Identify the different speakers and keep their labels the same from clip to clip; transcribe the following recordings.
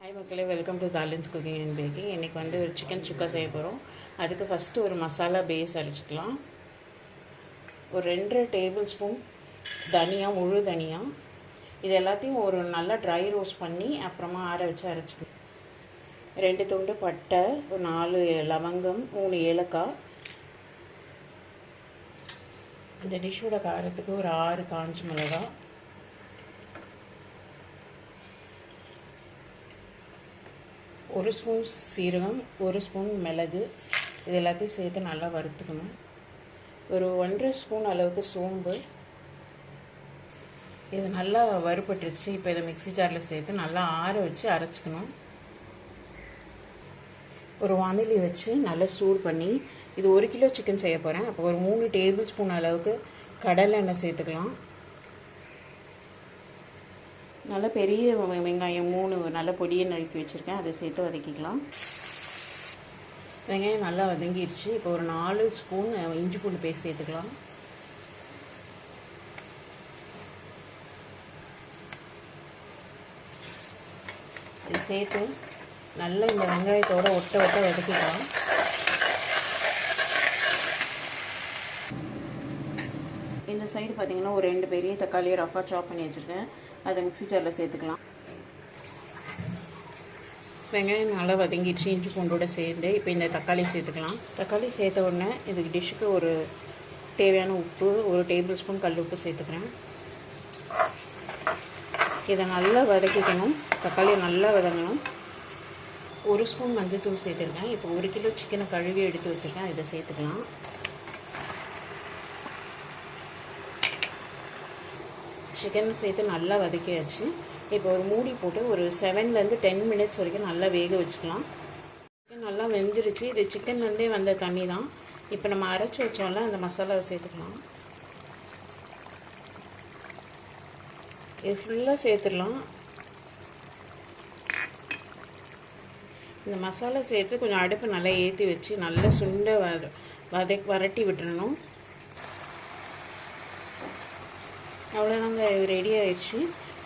Speaker 1: Hi மக்களே, welcome to Salin's cooking and baking. இன்றைக்கி வந்து ஒரு சிக்கன் சுக்கா செய்ய போகிறோம். அதுக்கு ஃபஸ்ட்டு ஒரு மசாலா பேஸ் அரைச்சிக்கலாம். ஒரு 2 டேபிள் ஸ்பூன் தனியா, முழு தனியா, இது எல்லாத்தையும் ஒரு நல்லா ட்ரை ரோஸ்ட் பண்ணி அப்புறமா ஆற வச்சு அரைச்சிக்கலாம். 2 துண்டு பட்டை, ஒரு 4 லவங்கம், 3 ஏலக்காய். இந்த டிஷ்ஷோட காரத்துக்கு ஒரு 6 காஞ்ச மிளகாய், ஒரு ஸ்பூன் சீரகம், ஒரு ஸ்பூன் மிளகு, இது எல்லாத்தையும் சேர்த்து நல்லா வறுத்துக்கணும். ஒரு 1.5 ஸ்பூன் அளவுக்கு சோம்பு. இது நல்லா வறுபட்டுருச்சு. இப்போ இதை மிக்ஸி ஜாரில் சேர்த்து நல்லா ஆற வச்சு அரைச்சிக்கணும். ஒரு வானிலை வச்சு நல்லா சூடு பண்ணி, இது 1 கிலோ சிக்கன் செய்ய போகிறேன். அப்போ ஒரு 3 டேபிள் ஸ்பூன் அளவுக்கு கடலை எண்ணெய் சேர்த்துக்கலாம். நல்லா பெரிய வெங்காயம் 3 நல்லா பொடியை நறுக்கி வச்சுருக்கேன், அதை சேர்த்து வதக்கிக்கலாம். வெங்காயம் நல்லா வதங்கிடுச்சு. இப்போ ஒரு 4 ஸ்பூன் இஞ்சி பூண்டு பேஸ்ட் சேர்த்துக்கலாம். இது சேர்த்து நல்லா இந்த வெங்காயத்தோடு ஒட்ட வதக்கிக்கலாம். இந்த சைடு பார்த்திங்கன்னா ஒரு 2 பெரிய தக்காளியை ரஃபாக சாப் பண்ணி வச்சுருக்கேன், அதை மிக்ஸி ஜாரில் சேர்த்துக்கலாம். வெங்காயம் நல்லா வதங்கிடுச்சு இஞ்சி பூண்டோட சேர்ந்து. இப்போ இந்த தக்காளி சேர்த்துக்கலாம். தக்காளி சேர்த்த உடனே இதுக்கு டிஷ்ஷுக்கு ஒரு தேவையான உப்பு, ஒரு டேபிள் ஸ்பூன் கல் உப்பு சேர்த்துக்கிறேன். இதை நல்லா வதக்கிக்கணும். தக்காளி நல்லா வதங்கணும். 1 ஸ்பூன் மஞ்சள் தூள் சேர்த்துருக்கேன். இப்போ 1 கிலோ சிக்கனை கழுவி எடுத்து வச்சுருக்கேன், இதை சேர்த்துக்கலாம். சிக்கன் சேர்த்து நல்லா வதக்கியாச்சு. இப்போ ஒரு மூடி போட்டு ஒரு 7லேருந்து 10 மினிட்ஸ் வரைக்கும் நல்லா வேக வச்சுக்கலாம். சிக்கன் நல்லா வெந்துருச்சு. இது சிக்கன்லேருந்தே வந்த தண்ணி தான். இப்போ நம்ம அரைச்சி வச்சோம்ல அந்த மசாலாவை சேர்த்துக்கலாம். இது ஃபுல்லாக சேர்த்துடலாம். இந்த மசாலா சேர்த்து கொஞ்சம் அடுப்பு நல்லா ஏற்றி வச்சு நல்லா சுண்ட வரட்டி விட்டுறணும். அவ்வளோதாங்க, இது ரெடி ஆகிடுச்சு.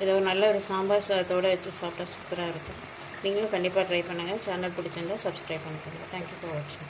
Speaker 1: இதை ஒரு நல்ல ஒரு சாம்பார் சாதத்தோடு வச்சு சாப்பிட்டா சூப்பராக இருக்கும். நீங்களும் கண்டிப்பாக ட்ரை பண்ணுங்கள். சேனல் பிடிச்சிருந்தால் சப்ஸ்கிரைப் பண்ணிக்கோங்க. தேங்க்யூ ஃபார் வாட்சிங்.